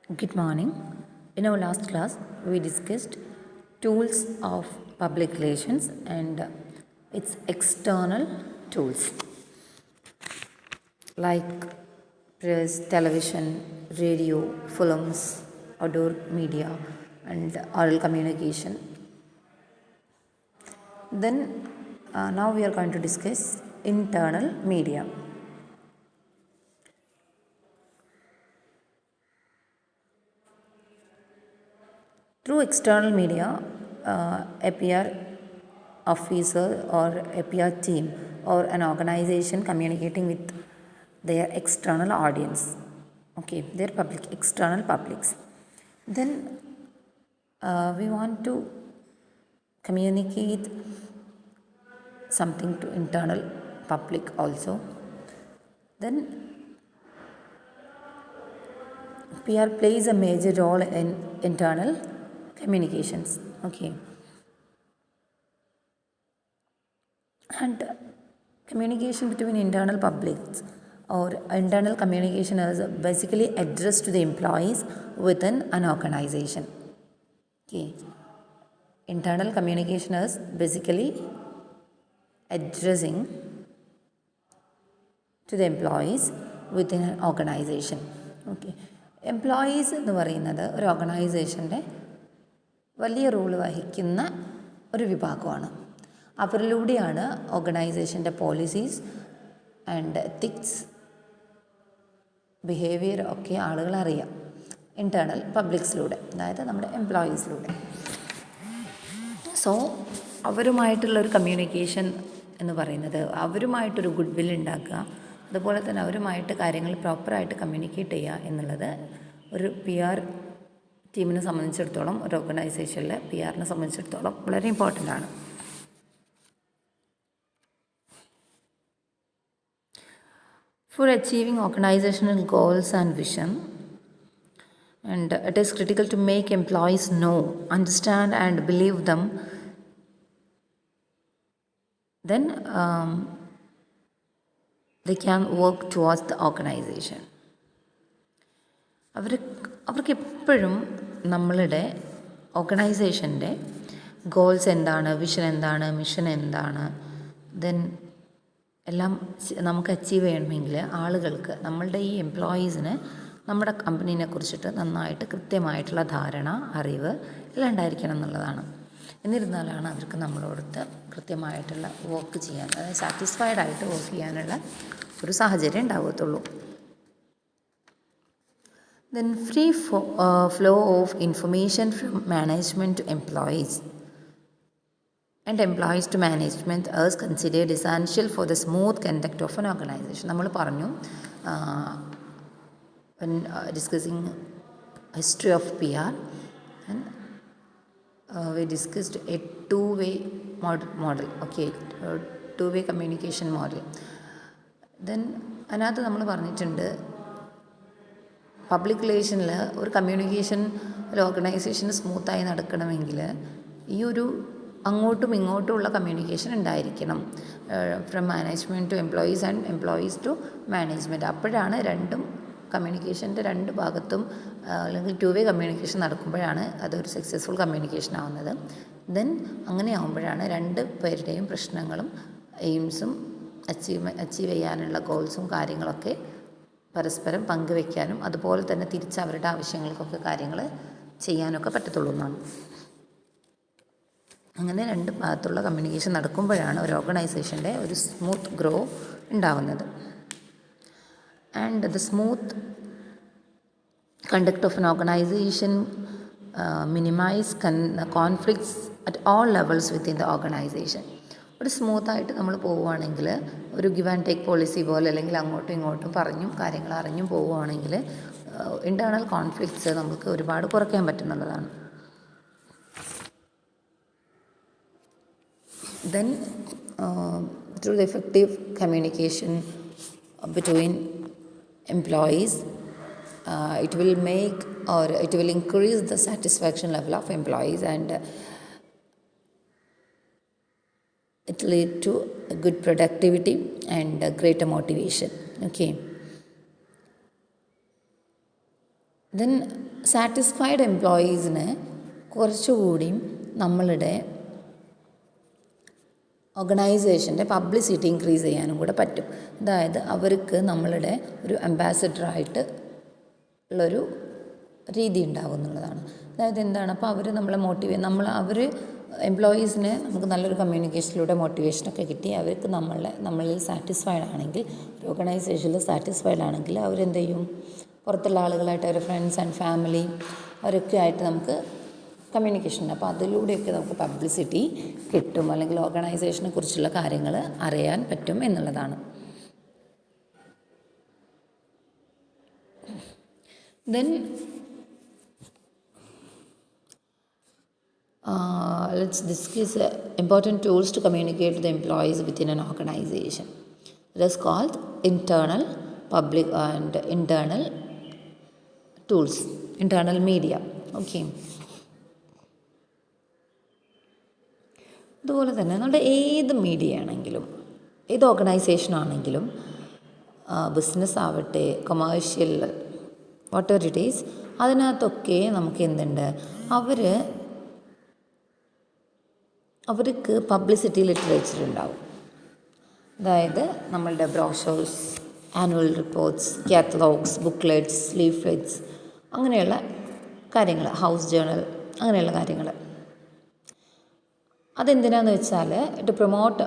Good morning. In our last class, we discussed tools of public relations and its external tools like press, television, radio, films, outdoor media, and oral communication. Then, now we are going to discuss internal media. Through external media, a PR officer or a PR team or an organization communicating with their external audience, okay, their public, external publics. Then we want to communicate something to internal public also. Then PR plays a major role in internal communications, okay. And communication between internal publics or internal communication is basically addressed to the employees within an organization, okay. Internal communication is basically addressing to the employees within an organization, okay. Employees എന്ന് പറയുന്നത് ഒരു ഓർഗനൈസേഷൻ്റെ വലിയ role വഹിക്കുന്ന ഒരു വിഭാഗമാണ്. അവരിലൂടെയാണ് ഓർഗനൈസേഷൻ്റെ policies and ethics behaviour ഒക്കെ ആളുകൾ അറിയാം ഇൻറ്റേർണൽ പബ്ലിക്സിലൂടെ, അതായത് നമ്മുടെ എംപ്ലോയീസിലൂടെ. സോ അവരുമായിട്ടുള്ളൊരു കമ്മ്യൂണിക്കേഷൻ എന്ന് പറയുന്നത് അവരുമായിട്ടൊരു ഗുഡ് വിൽ ഉണ്ടാക്കുക, അതുപോലെ തന്നെ അവരുമായിട്ട് കാര്യങ്ങൾ പ്രോപ്പറായിട്ട് കമ്മ്യൂണിക്കേറ്റ് ചെയ്യുക എന്നുള്ളത് ഒരു പി ആർ ടീമിനെ സംബന്ധിച്ചിടത്തോളം, ഒരു ഓർഗനൈസേഷനിലെ പി ആറിനെ സംബന്ധിച്ചിടത്തോളം വളരെ ഇമ്പോർട്ടൻ്റ് ആണ്. For achieving organizational goals and vision, and it is critical to make employees know, understand and believe them. Then they can work towards the organization. അവർക്ക് എപ്പോഴും നമ്മളുടെ ഓർഗനൈസേഷൻ്റെ ഗോൾസ് എന്താണ്, വിഷൻ എന്താണ്, മിഷൻ എന്താണ്, ദെൻ എല്ലാം നമുക്ക് അച്ചീവ് ചെയ്യണമെങ്കിൽ ആളുകൾക്ക്, നമ്മളുടെ ഈ എംപ്ലോയീസിന് നമ്മുടെ കമ്പനീനെ കുറിച്ചിട്ട് നന്നായിട്ട് കൃത്യമായിട്ടുള്ള ധാരണ, അറിവ് എല്ലാം ഉണ്ടായിരിക്കണം എന്നുള്ളതാണ്. എന്നിരുന്നാലാണ് അവർക്ക് നമ്മളോടത്ത് കൃത്യമായിട്ടുള്ള വർക്ക് ചെയ്യാൻ, അതായത് സാറ്റിസ്ഫൈഡ് ആയിട്ട് വർക്ക് ചെയ്യാനുള്ള ഒരു സാഹചര്യം ഉണ്ടാകത്തുള്ളൂ. Then free flow of information from management to employees and employees to management is considered essential for the smooth conduct of an organization. നമ്മൾ പറഞ്ഞു when discussing history of PR, and we discussed a two-way model, okay, two-way communication model. Then അതിനകത്ത് നമ്മൾ പറഞ്ഞിട്ടുണ്ട് public റിലേഷനിൽ ഒരു communication ഒരു ഓർഗനൈസേഷന് സ്മൂത്തായി നടക്കണമെങ്കിൽ ഈ ഒരു അങ്ങോട്ടും ഇങ്ങോട്ടുമുള്ള കമ്മ്യൂണിക്കേഷൻ ഉണ്ടായിരിക്കണം, from management to employees and employees to management. അപ്പോഴാണ് രണ്ടും കമ്മ്യൂണിക്കേഷൻ്റെ രണ്ട് ഭാഗത്തും അല്ലെങ്കിൽ ടു വേ കമ്മ്യൂണിക്കേഷൻ നടക്കുമ്പോഴാണ് അതൊരു സക്സസ്ഫുൾ കമ്മ്യൂണിക്കേഷൻ ആവുന്നത്. ദെൻ അങ്ങനെ ആകുമ്പോഴാണ് രണ്ട് പേരുടെയും പ്രശ്നങ്ങളും എയിംസും അച്ചീവ് ചെയ്യാനുള്ള ഗോൾസും കാര്യങ്ങളൊക്കെ പരസ്പരം പങ്കുവയ്ക്കാനും അതുപോലെ തന്നെ തിരിച്ച് അവരുടെ ആവശ്യങ്ങൾക്കൊക്കെ കാര്യങ്ങൾ ചെയ്യാനൊക്കെ പറ്റത്തുള്ളൂ എന്നാണ്. അങ്ങനെ രണ്ട് ഭാഗത്തുള്ള കമ്മ്യൂണിക്കേഷൻ നടക്കുമ്പോഴാണ് ഒരു ഓർഗനൈസേഷൻ്റെ ഒരു സ്മൂത്ത് ഗ്രോ ഉണ്ടാവുന്നത്. And the smooth conduct of an organisation minimise conflicts at all levels within the organisation. ഒരു സ്മൂത്തായിട്ട് നമ്മൾ പോവുകയാണെങ്കിൽ, ഒരു ഗിവ് ആൻഡ് ടേക്ക് പോളിസി പോലെ, അല്ലെങ്കിൽ അങ്ങോട്ടും ഇങ്ങോട്ടും പറഞ്ഞും കാര്യങ്ങൾ അറിഞ്ഞും പോവുകയാണെങ്കിൽ ഇൻറ്റേർണൽ കോൺഫ്ലിക്ട്സ് നമുക്ക് ഒരുപാട് കുറയ്ക്കാൻ പറ്റുന്നുള്ളതാണ്. Then through the effective communication between employees, it will make or it will increase the satisfaction level of employees, and it lead to a good productivity and greater motivation, okay. Then satisfied എംപ്ലോയീസിന് കുറച്ചുകൂടിയും നമ്മളുടെ ഓർഗനൈസേഷൻ്റെ publicity increase ചെയ്യാനും കൂടെ പറ്റും. അതായത് അവർക്ക് നമ്മളുടെ ഒരു അംബാസഡറായിട്ട് ഉള്ളൊരു രീതി ഉണ്ടാകും എന്നുള്ളതാണ്. അതായത് എന്താണ്, അപ്പോൾ അവർ നമ്മളെ അവർ എംപ്ലോയീസിന് നമുക്ക് നല്ലൊരു കമ്മ്യൂണിക്കേഷനിലൂടെ മോട്ടിവേഷനൊക്കെ കിട്ടി അവർക്ക് നമ്മളിൽ സാറ്റിസ്ഫൈഡ് ആണെങ്കിൽ, ഒരു ഓർഗനൈസേഷനിൽ സാറ്റിസ്ഫൈഡ് ആണെങ്കിൽ അവരെന്ത് ചെയ്യും, പുറത്തുള്ള ആളുകളായിട്ട് അവരുടെ ഫ്രണ്ട്സ് ആൻഡ് ഫാമിലി അവരൊക്കെ ആയിട്ട് നമുക്ക് കമ്മ്യൂണിക്കേഷൻ ഉണ്ട്. അപ്പോൾ അതിലൂടെയൊക്കെ നമുക്ക് പബ്ലിസിറ്റി കിട്ടും, അല്ലെങ്കിൽ ഓർഗനൈസേഷനെ കുറിച്ചുള്ള കാര്യങ്ങൾ അറിയാൻ പറ്റും എന്നുള്ളതാണ്. Then let's discuss important tools to communicate to the employees within an organization. It is called internal, public and internal tools, internal media. Okay. അതുപോലെ തന്നെ നമ്മുടെ ഏത് മീഡിയ ആണെങ്കിലും, ഏത് ഓർഗനൈസേഷൻ ആണെങ്കിലും, ബിസിനസ് ആവട്ടെ, commercial, whatever it is, അതിനകത്തൊക്കെ നമുക്ക് എന്തുണ്ട്, അവർക്ക് പബ്ലിസിറ്റി ലിറ്ററേച്ചർ ഉണ്ടാവും. അതായത് നമ്മളുടെ brochures, annual reports, catalogues, booklets, leaflets, അങ്ങനെയുള്ള കാര്യങ്ങൾ, ഹൗസ് ജേണൽ, അങ്ങനെയുള്ള കാര്യങ്ങൾ. അതെന്തിനാന്ന് വെച്ചാൽ to promote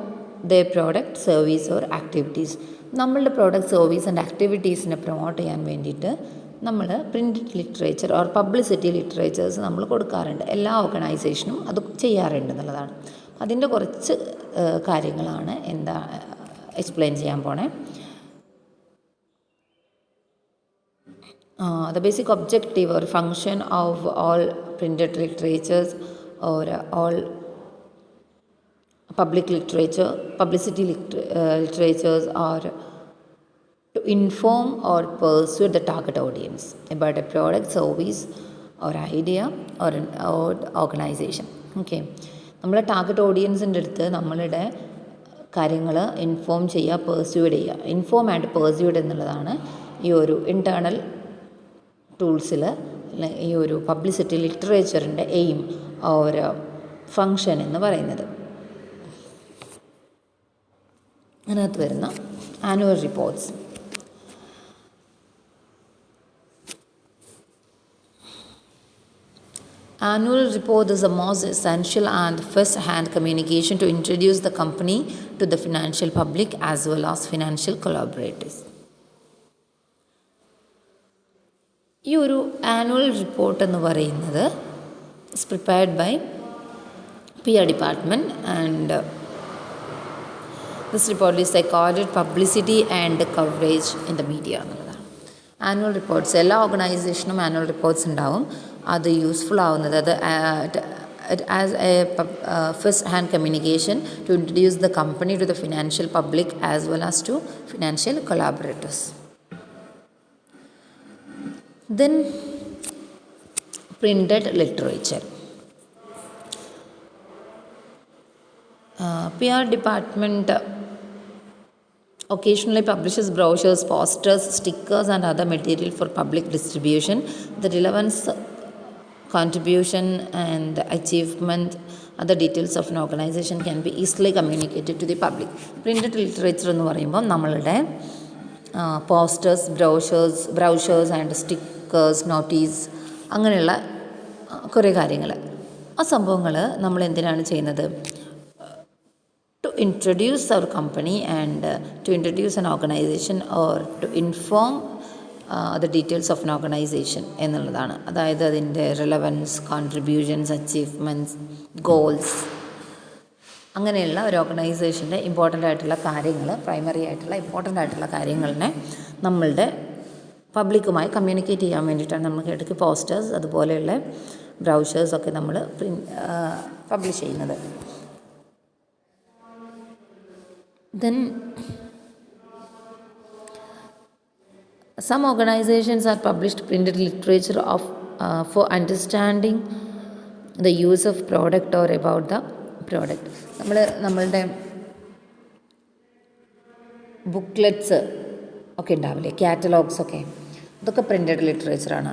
the product, service or activities. നമ്മളുടെ പ്രോഡക്റ്റ്, സർവീസ് ആൻഡ് ആക്ടിവിറ്റീസിനെ പ്രൊമോട്ട് ചെയ്യാൻ വേണ്ടിയിട്ട് നമ്മൾ printed literature or publicity literatures നമ്മൾ കൊടുക്കാറുണ്ട്. എല്ലാ ഓർഗനൈസേഷനും അത് ചെയ്യാറുണ്ട് എന്നുള്ളതാണ്. അതിൻ്റെ കുറച്ച് കാര്യങ്ങളാണ് എക്സ്പ്ലെയിൻ ചെയ്യാൻ പോണേ. The basic objective or function of all printed literatures or all publicity literatures are to inform or persuade the target audience about a product, service or idea or an organization. Okay. നമ്മളെ target ഓഡിയൻസിൻ്റെ അടുത്ത് നമ്മളുടെ കാര്യങ്ങൾ inform ചെയ്യുക, pursued ചെയ്യുക. Inform and pursued എന്നുള്ളതാണ് ഈ ഒരു internal ടൂൾസിൽ, ഈ ഒരു പബ്ലിസിറ്റി ലിറ്ററേച്ചറിൻ്റെ എയിം, ഒരു ഫങ്ഷൻ എന്ന് പറയുന്നത്. അതിനകത്ത് വരുന്ന annual reports. Annual report is the most essential and first-hand communication to introduce the company to the financial public as well as financial collaborators. ഈ ഒരു ആനുവൽ റിപ്പോർട്ട് എന്ന് പറയുന്നത് is prepared by PR department and this report is accorded publicity and coverage in the media എന്നുള്ളതാണ്. Annual reports എല്ലാ ഓർഗനൈസേഷനും annual reports ഉണ്ടാവും. അത് useful ആവുന്നത് as a first hand communication to introduce the company to the financial public as well as to financial collaborators. Then printed literature. PR department occasionally publishes brochures, posters, stickers and other material for public distribution. The relevance, contribution and achievement, other details of an organization can be easily communicated to the public. Printed literature എന്ന് പറയുമ്പോൾ നമ്മളുടെ posters, ബ്രൗഷേഴ്സ് and stickers, notice, അങ്ങനെയുള്ള കുറേ കാര്യങ്ങൾ. ആ സംഭവങ്ങൾ നമ്മൾ എന്തിനാണ് ചെയ്യുന്നത്? To introduce our company and to introduce an organization or to inform the details of an organization എന്നുള്ളതാണ്. അതായത് അതിൻ്റെ റിലവൻസ്, കോൺട്രിബ്യൂഷൻസ്, അച്ചീവ്മെൻറ്റ്സ്, ഗോൾസ്, അങ്ങനെയുള്ള ഒരു ഓർഗനൈസേഷൻ്റെ ഇമ്പോർട്ടൻ്റ് ആയിട്ടുള്ള കാര്യങ്ങൾ, പ്രൈമറി ആയിട്ടുള്ള ഇമ്പോർട്ടൻ്റ് ആയിട്ടുള്ള കാര്യങ്ങളിനെ നമ്മളുടെ പബ്ലിക്കുമായി കമ്മ്യൂണിക്കേറ്റ് ചെയ്യാൻ വേണ്ടിയിട്ടാണ് നമുക്ക് ഇടയ്ക്ക് പോസ്റ്റേഴ്സ് അതുപോലെയുള്ള ബ്രൗഷേഴ്സൊക്കെ നമ്മൾ പബ്ലിഷ് ചെയ്യുന്നത്. Then some organizations are published printed literature for understanding the use of product or about the product. നമ്മളുടെ ബുക്ക്ലെറ്റ്സ് ഒക്കെ ഉണ്ടാവില്ലേ, കാറ്റലോഗ്സ് ഒക്കെ, ഇതൊക്കെ പ്രിൻറ്റഡ് ലിറ്ററേച്ചറാണ്.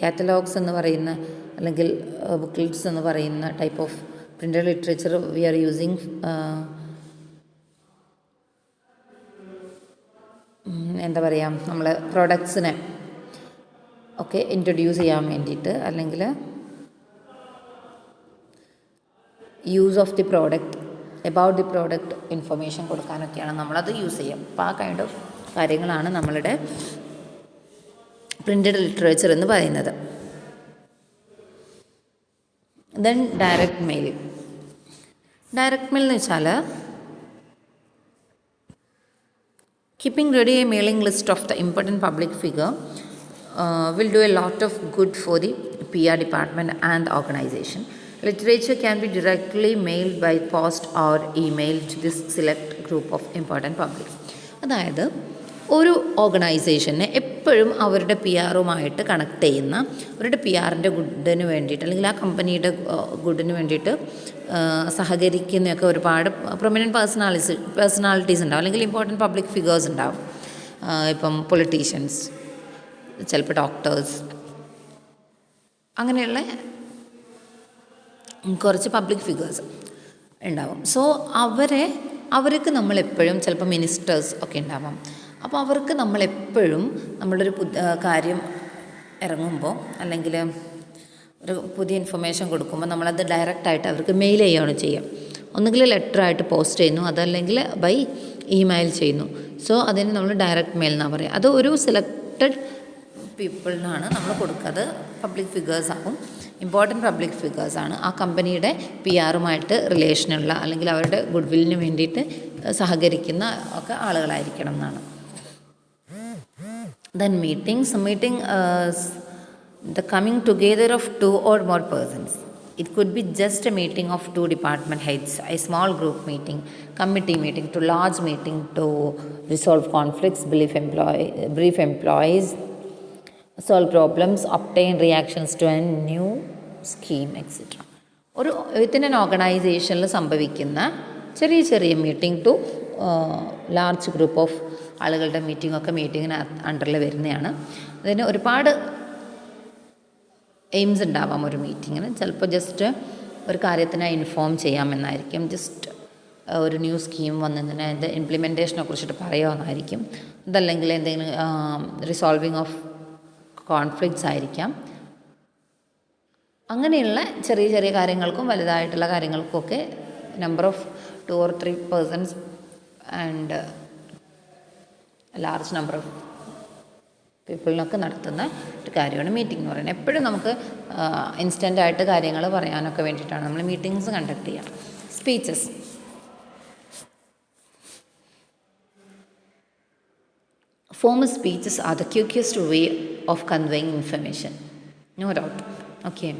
കാറ്റലോഗ്സ് എന്ന് പറയുന്ന അല്ലെങ്കിൽ ബുക്ക്ലെറ്റ്സ് എന്ന് പറയുന്ന type of printed literature we are using എന്താ പറയുക, നമ്മൾ പ്രോഡക്ട്സിനെ ഒക്കെ ഇൻട്രൊഡ്യൂസ് ചെയ്യാൻ വേണ്ടിയിട്ട് അല്ലെങ്കിൽ use of the product, about the product information കൊടുക്കാനൊക്കെയാണ് നമ്മളത് യൂസ് ചെയ്യുക. അപ്പോൾ ആ കൈൻഡ് ഓഫ് കാര്യങ്ങളാണ് നമ്മളുടെ പ്രിൻറ്റഡ് ലിറ്ററേച്ചർ എന്ന് പറയുന്നത്. Then direct mail. Direct mail എന്ന് വെച്ചാൽ keeping ready a mailing list of the important public figure will do a lot of good for the PR department and the organization. Literature can be directly mailed by post or email to this select group of important public. അതായത് ഒരു ഓർഗനൈസേഷനെ എപ്പോഴും അവരുടെ P ആറുമായിട്ട് connect ചെയ്യുന്ന, അവരുടെ P ആറിൻ്റെ ഗുഡിന് വേണ്ടിയിട്ട് അല്ലെങ്കിൽ ആ കമ്പനിയുടെ ഗുഡിന് വേണ്ടിയിട്ട് സഹകരിക്കുന്നതൊക്കെ ഒരുപാട് പ്രൊമിനൻറ്റ് പേഴ്സണാലിറ്റീസ് ഉണ്ടാവും, അല്ലെങ്കിൽ ഇമ്പോർട്ടൻറ്റ് പബ്ലിക് ഫിഗേഴ്സ് ഉണ്ടാവും. ഇപ്പം പൊളിറ്റീഷ്യൻസ്, ചിലപ്പോൾ ഡോക്ടേഴ്സ്, അങ്ങനെയുള്ള കുറച്ച് പബ്ലിക് ഫിഗേഴ്സ് ഉണ്ടാവും. സോ അവർക്ക് നമ്മളെപ്പോഴും, ചിലപ്പോൾ മിനിസ്റ്റേഴ്സ് ഒക്കെ ഉണ്ടാവാം, അപ്പോൾ അവർക്ക് നമ്മളെപ്പോഴും നമ്മളൊരു കാര്യം ഇറങ്ങുമ്പോൾ അല്ലെങ്കിൽ ഒരു പുതിയ ഇൻഫർമേഷൻ കൊടുക്കുമ്പോൾ നമ്മളത് ഡയറക്റ്റായിട്ട് അവർക്ക് മെയിൽ ചെയ്യുകയാണ് ചെയ്യുക. ഒന്നുകിൽ ലെറ്ററായിട്ട് പോസ്റ്റ് ചെയ്യുന്നു, അതല്ലെങ്കിൽ ബൈ ഇമെയിൽ ചെയ്യുന്നു. സോ അതിന് നമ്മൾ ഡയറക്റ്റ് മെയിൽ എന്നാണ് പറയുക. അത് ഒരു സെലക്റ്റഡ് പീപ്പിളിനാണ് നമ്മൾ കൊടുക്കുന്നത്. പബ്ലിക് ഫിഗേഴ്സ് ആകും, ഇമ്പോർട്ടൻറ്റ് പബ്ലിക് ഫിഗേഴ്സാണ്. ആ കമ്പനിയുടെ പി ആറുമായിട്ട് റിലേഷനുള്ള അല്ലെങ്കിൽ അവരുടെ ഗുഡ് വില്ലിന് വേണ്ടിയിട്ട് സഹകരിക്കുന്ന ഒക്കെ ആളുകളായിരിക്കണം എന്നാണ്. Then meeting, the coming together of two or more persons. It could be just a meeting of two department heads, a small group meeting, committee meeting, to large meeting to resolve conflicts, brief employees, solve problems, obtain reactions to a new scheme, etc. ഒരു within an ഓർഗനൈസേഷനിൽ സംഭവിക്കുന്ന ചെറിയ ചെറിയ meeting to large group of ആളുകളുടെ മീറ്റിങ്ങൊക്കെ മീറ്റിങ്ങിന് അണ്ടറിൽ വരുന്നതാണ്. അതിന് ഒരുപാട് എയിംസ് ഉണ്ടാവാം ഒരു മീറ്റിങ്ങിന്. ചിലപ്പോൾ ജസ്റ്റ് ഒരു കാര്യത്തിനെ ഇൻഫോം ചെയ്യാമെന്നായിരിക്കും, ജസ്റ്റ് ഒരു ന്യൂ സ്കീം വന്നതിന് അതിൻ്റെ ഇംപ്ലിമെൻറ്റേഷനെ കുറിച്ചിട്ട് പറയുമെന്നായിരിക്കും, അതല്ലെങ്കിൽ എന്തെങ്കിലും റിസോൾവിങ് ഓഫ് കോൺഫ്ലിക്ട്സ് ആയിരിക്കാം. അങ്ങനെയുള്ള ചെറിയ ചെറിയ കാര്യങ്ങൾക്കും വലുതായിട്ടുള്ള കാര്യങ്ങൾക്കൊക്കെ number of 2 or 3 persons and large number of പീപ്പിളിനൊക്കെ നടത്തുന്ന ഒരു കാര്യമാണ് മീറ്റിംഗ് എന്ന് പറയുന്നത്. എപ്പോഴും നമുക്ക് ഇൻസ്റ്റൻ്റായിട്ട് കാര്യങ്ങൾ പറയാനൊക്കെ വേണ്ടിയിട്ടാണ് നമ്മൾ മീറ്റിങ്സ് കണ്ടക്ട് ചെയ്യുക. Speeches. Formal speeches are the quickest way of conveying information, no doubt. Okay.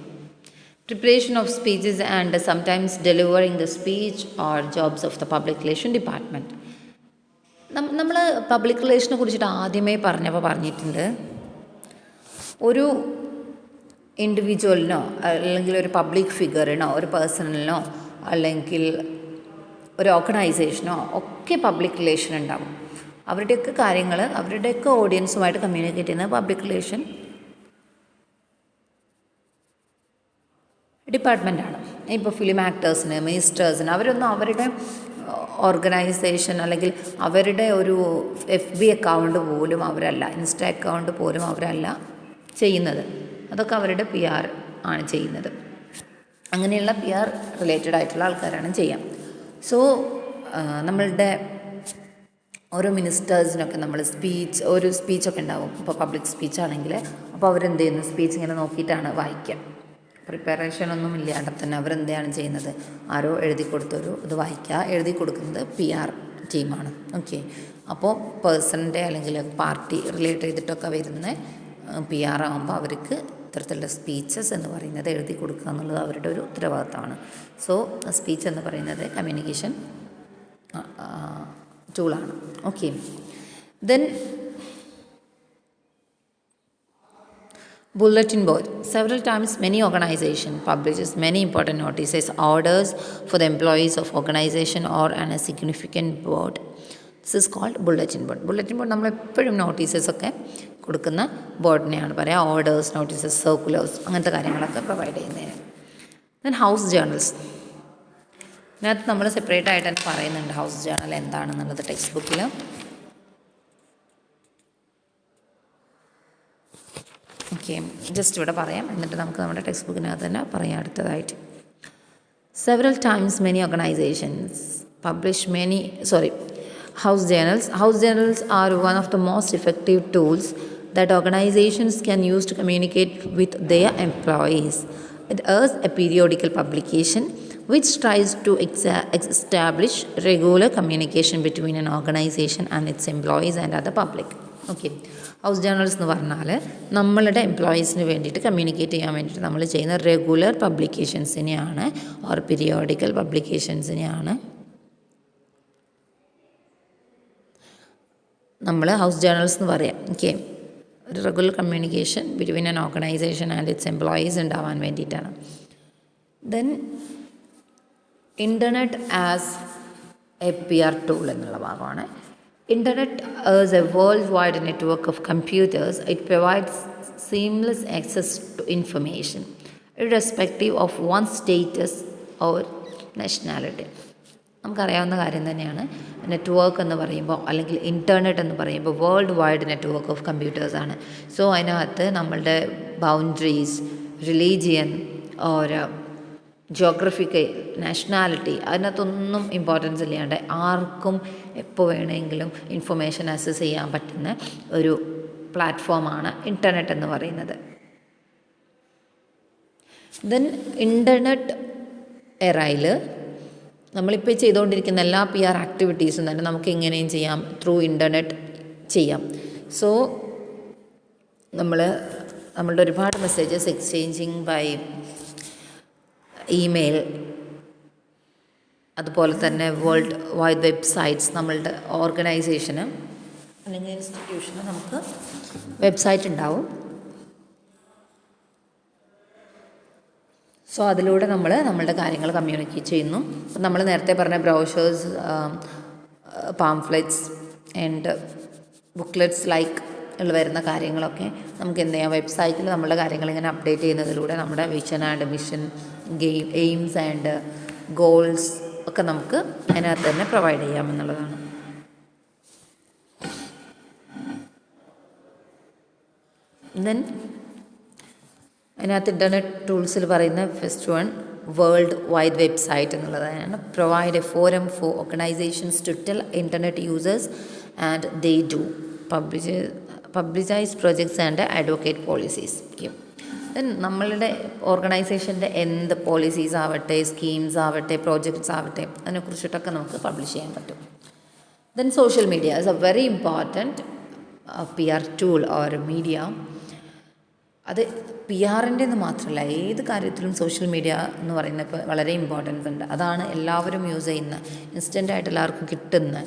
Preparation of speeches and sometimes delivering the speech are jobs of the public relation department. നമ്മൾ പബ്ലിക് റിലേഷനെ കുറിച്ചിട്ട് ആദ്യമേ പറഞ്ഞിട്ടുണ്ട്, ഒരു ഇൻഡിവിജ്വലിനോ അല്ലെങ്കിൽ ഒരു public ഫിഗറിനോ ഒരു പേഴ്സണലിനോ അല്ലെങ്കിൽ ഒരു ഓർഗനൈസേഷനോ ഒക്കെ പബ്ലിക് റിലേഷൻ ഉണ്ടാകും. അവരുടെയൊക്കെ കാര്യങ്ങൾ അവരുടെയൊക്കെ ഓഡിയൻസുമായിട്ട് കമ്മ്യൂണിക്കേറ്റ് ചെയ്യുന്ന പബ്ലിക് റിലേഷൻ ഡിപ്പാർട്ട്മെൻറ്റാണ്. ഇപ്പോൾ ഫിലിം ആക്ടേഴ്സിന്, മിനിസ്റ്റേഴ്സിന് അവരൊന്നും അവരുടെ ഓർഗനൈസേഷൻ അല്ലെങ്കിൽ അവരുടെ ഒരു FB അക്കൗണ്ട് പോലും അവരല്ല, ഇൻസ്റ്റ അക്കൗണ്ട് പോലും അവരല്ല ചെയ്യുന്നത്. അതൊക്കെ അവരുടെ PR ആണ് ചെയ്യുന്നത്. അങ്ങനെയുള്ള PR റിലേറ്റഡ് ആയിട്ടുള്ള ആൾക്കാരാണ് ചെയ്യാം. സോ നമ്മളുടെ ഓരോ മിനിസ്റ്റേഴ്സിനൊക്കെ നമ്മൾ ഒരു സ്പീച്ചൊക്കെ ഉണ്ടാവും. ഇപ്പോൾ പബ്ലിക് സ്പീച്ചാണെങ്കിൽ അപ്പോൾ അവരെന്ത് ചെയ്യുന്നു, സ്പീച്ച് ഇങ്ങനെ നോക്കിയിട്ടാണ് വായിക്കുക. പ്രിപ്പറേഷനൊന്നും ഇല്ലാണ്ട് തന്നെ അവരെന്താണ് ചെയ്യുന്നത്, ആരോ എഴുതി കൊടുത്തൊരു ഇത് വായിക്കുക. എഴുതി കൊടുക്കുന്നത് PR ടീമാണ്. ഓക്കെ. അപ്പോൾ പേഴ്സണിൻ്റെ അല്ലെങ്കിൽ പാർട്ടി റിലേറ്റ് ചെയ്തിട്ടൊക്കെ വരുന്ന PR ആകുമ്പോൾ അവർക്ക് ഇത്തരത്തിലുള്ള സ്പീച്ചസ് എന്ന് പറയുന്നത് എഴുതി കൊടുക്കുക എന്നുള്ളത് അവരുടെ ഒരു ഉത്തരവാദിത്തമാണ്. സോ സ്പീച്ച് എന്ന് പറയുന്നത് കമ്മ്യൂണിക്കേഷൻ ടൂളാണ്. Okay. Then bulletin board. Several times many organization publishes many important notices, orders for the employees of organization or an a significant board. This is called bulletin board. Bulletin board നമ്മളെപ്പോഴും നോട്ടീസസൊക്കെ കൊടുക്കുന്ന ബോർഡിനെയാണ് പറയുക. Orders, notices, circulars അങ്ങനത്തെ കാര്യങ്ങളൊക്കെ provide ചെയ്യുന്നതിന്. Then house journals. ഇതിനകത്ത് നമ്മൾ separate ആയിട്ട് തന്നെ പറയുന്നുണ്ട് ഹൗസ് ജേർണൽ എന്താണെന്നുള്ളത് ടെക്സ്റ്റ് ബുക്കിൽ. ഓക്കെ, ജസ്റ്റ് ഇവിടെ പറയാം, എന്നിട്ട് നമുക്ക് നമ്മുടെ ടെക്സ്റ്റ് ബുക്കിനകത്ത് തന്നെ പറയാം അടുത്തതായിട്ട്. Several times many organizations publish house journals. House journals are one of the most effective tools that organizations can use to communicate with their employees. It is a periodical publication which tries to establish regular communication between an organization and its employees and other public. Okay, house journals എന്ന് പറഞ്ഞാൽ നമ്മളുടെ എംപ്ലോയീസിന് വേണ്ടിയിട്ട് communicate ചെയ്യാൻ വേണ്ടിയിട്ട് നമ്മൾ ചെയ്യുന്ന regular പബ്ലിക്കേഷൻസിനെയാണ് or periodical പബ്ലിക്കേഷൻസിനെയാണ് നമ്മൾ house journals എന്ന് പറയാം. ഓക്കെ, ഒരു regular communication between an organisation and it's employees ഉണ്ടാവാൻ വേണ്ടിയിട്ടാണ്. Then internet as A PR tool എന്നുള്ള ഭാഗമാണ്. Internet is a worldwide network of computers. It provides seamless access to information, irrespective of one's status or nationality. നമുക്കറിയാവുന്ന കാര്യം തന്നെയാണ്. Network എന്ന് പറയുമ്പോൾ അല്ലെങ്കിൽ ഇൻ്റർനെറ്റ് എന്ന് പറയുമ്പോൾ വേൾഡ് വൈഡ് നെറ്റ്വർക്ക് ഓഫ് കമ്പ്യൂട്ടേഴ്സാണ്. സോ അതിനകത്ത് നമ്മളുടെ boundaries, religion or geographical, nationality അതിനകത്തൊന്നും ഇമ്പോർട്ടൻസ് ഇല്ലാണ്ട് ആർക്കും എപ്പോൾ വേണമെങ്കിലും ഇൻഫർമേഷൻ ആക്സസ് ചെയ്യാൻ പറ്റുന്ന ഒരു പ്ലാറ്റ്ഫോമാണ് ഇൻ്റർനെറ്റ് എന്ന് പറയുന്നത്. ദെൻ ഇൻ്റർനെറ്റ് എറയിൽ നമ്മളിപ്പോൾ ചെയ്തുകൊണ്ടിരിക്കുന്ന എല്ലാ PR ആക്ടിവിറ്റീസും തന്നെ നമുക്ക് എങ്ങനെയും ചെയ്യാം, ത്രൂ ഇൻ്റർനെറ്റ് ചെയ്യാം. സോ നമ്മളുടെ ഒരുപാട് മെസ്സേജസ് എക്സ്ചേഞ്ചിങ് ബൈ ഇമെയിൽ, അതുപോലെ തന്നെ വേൾഡ് വൈഡ് വെബ്സൈറ്റ്സ്, നമ്മളുടെ ഓർഗനൈസേഷന് അല്ലെങ്കിൽ ഇൻസ്റ്റിറ്റ്യൂഷന് നമുക്ക് വെബ്സൈറ്റ് ഉണ്ടാവും. സോ അതിലൂടെ നമ്മളുടെ കാര്യങ്ങൾ കമ്മ്യൂണിക്കേറ്റ് ചെയ്യുന്നു. നമ്മൾ നേരത്തെ പറഞ്ഞ ബ്രൗഷേഴ്സ്, പാംഫ്ലെറ്റ്സ് ആൻഡ് ബുക്ക്ലെറ്റ്സ് ലൈക്ക് വരുന്ന കാര്യങ്ങളൊക്കെ നമുക്ക് എന്ത് ചെയ്യാം, വെബ്സൈറ്റിൽ നമ്മളുടെ കാര്യങ്ങൾ ഇങ്ങനെ അപ്ഡേറ്റ് ചെയ്യുന്നതിലൂടെ നമ്മുടെ vision and mission, aims and goals ഒക്കെ നമുക്ക് അതിനകത്ത് തന്നെ പ്രൊവൈഡ് ചെയ്യാമെന്നുള്ളതാണ്. ദെൻ അതിനകത്ത് ഇൻ്റർനെറ്റ് ടൂൾസിൽ പറയുന്ന first one world wide website എന്നുള്ളതാണ്. Provide a forum for organisations to tell internet users and they do publicise projects and advocate policies. Then നമ്മളുടെ ഓർഗനൈസേഷൻ്റെ എന്ത് പോളിസീസ് ആവട്ടെ, സ്കീംസ് ആവട്ടെ, പ്രോജക്ട്സ് ആവട്ടെ, അതിനെക്കുറിച്ചിട്ടൊക്കെ നമുക്ക് പബ്ലിഷ് ചെയ്യാൻ പറ്റും. Then social media is A very important PR tool or media. അത് PR-ൻ്റെ എന്ന് മാത്രമല്ല, ഏത് കാര്യത്തിലും സോഷ്യൽ മീഡിയ എന്ന് പറയുന്നത് വളരെ ഇമ്പോർട്ടൻസ് ഉണ്ട്. അതാണ് എല്ലാവരും യൂസ് ചെയ്യുന്ന, ഇൻസ്റ്റൻ്റായിട്ട് എല്ലാവർക്കും കിട്ടുന്ന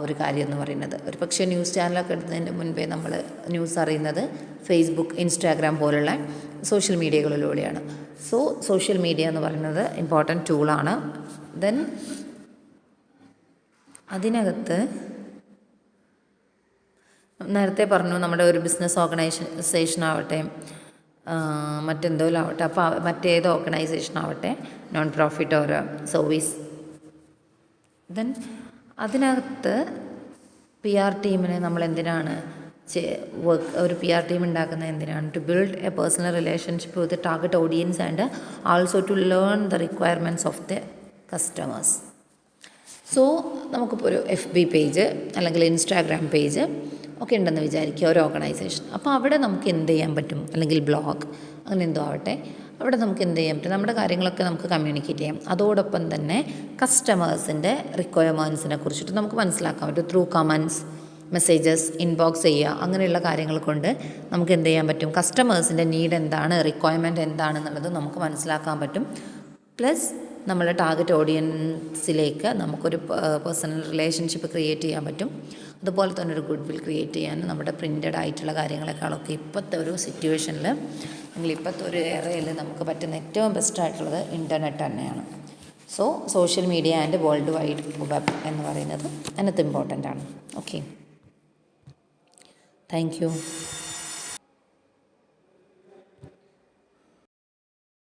ഒരു കാര്യം എന്ന് പറയുന്നത്. ഒരു പക്ഷേ ന്യൂസ് ചാനലൊക്കെ എടുത്തതിന് മുൻപേ നമ്മൾ ന്യൂസ് അറിയുന്നത് ഫേസ്ബുക്ക്, ഇൻസ്റ്റാഗ്രാം പോലുള്ള സോഷ്യൽ മീഡിയകളിലൂടെയാണ്. സോ സോഷ്യൽ മീഡിയ എന്ന് പറയുന്നത് ഇമ്പോർട്ടൻറ്റ് ടൂളാണ്. ദെൻ അതിനകത്ത് നേരത്തെ പറഞ്ഞു നമ്മുടെ ഒരു ബിസിനസ് ഓർഗനൈസേഷൻ ആവട്ടെ, മറ്റെന്തോലും ആവട്ടെ, അപ്പോൾ മറ്റേത് ഓർഗനൈസേഷൻ ആവട്ടെ, non profit or service. Then അതിനകത്ത് PR ടീമിനെ നമ്മൾ എന്തിനാണ് ഒരു PR ടീം ഉണ്ടാക്കുന്നത് എന്തിനാണ്? To build a personal relationship with target audience and also to learn the requirements of the customers. So നമുക്കിപ്പോൾ ഒരു FB പേജ് അല്ലെങ്കിൽ ഇൻസ്റ്റാഗ്രാം പേജ് ഒക്കെ ഉണ്ടെന്ന് വിചാരിക്കുക ഒരു ഓർഗനൈസേഷൻ. അപ്പോൾ അവിടെ നമുക്ക് എന്ത് ചെയ്യാൻ പറ്റും, അല്ലെങ്കിൽ ബ്ലോഗ് അങ്ങനെ എന്തോ ആവട്ടെ, അവിടെ നമുക്ക് എന്ത് ചെയ്യാൻ പറ്റും, നമ്മുടെ കാര്യങ്ങളൊക്കെ നമുക്ക് കമ്മ്യൂണിക്കേറ്റ് ചെയ്യാം. അതോടൊപ്പം തന്നെ കസ്റ്റമേഴ്സിൻ്റെ റിക്വയർമെൻറ്റ്സിനെ കുറിച്ചിട്ട് നമുക്ക് മനസ്സിലാക്കാൻ പറ്റും. ത്രൂ കമൻറ്റ്സ്, മെസ്സേജസ്, ഇൻബോക്സ് ചെയ്യുക, അങ്ങനെയുള്ള കാര്യങ്ങൾ കൊണ്ട് നമുക്ക് എന്ത് ചെയ്യാൻ പറ്റും, കസ്റ്റമേഴ്സിൻ്റെ നീഡ് എന്താണ്, റിക്വയർമെൻറ്റ് എന്താണെന്നുള്ളത് നമുക്ക് മനസ്സിലാക്കാൻ പറ്റും. പ്ലസ് നമ്മുടെ ടാർഗറ്റ് ഓഡിയൻസിലേക്ക് നമുക്കൊരു പേഴ്സണൽ റിലേഷൻഷിപ്പ് ക്രിയേറ്റ് ചെയ്യാൻ പറ്റും. അതുപോലെ തന്നെ ഒരു ഗുഡ് വിൽ ക്രിയേറ്റ് ചെയ്യാൻ നമ്മുടെ പ്രിൻ്റഡ് ആയിട്ടുള്ള കാര്യങ്ങളെക്കാളൊക്കെ ഇപ്പോഴത്തെ ഒരു സിറ്റുവേഷനിൽ അല്ലെങ്കിൽ ഇപ്പോഴത്തെ ഒരു ഏറയിൽ നമുക്ക് പറ്റുന്ന ഏറ്റവും ബെസ്റ്റായിട്ടുള്ളത് ഇൻ്റർനെറ്റ് തന്നെയാണ്. So social media and world wide web എന്ന് പറയുന്നത് അതിനകത്ത് ഇമ്പോർട്ടൻ്റ് ആണ്. Okay, thank you.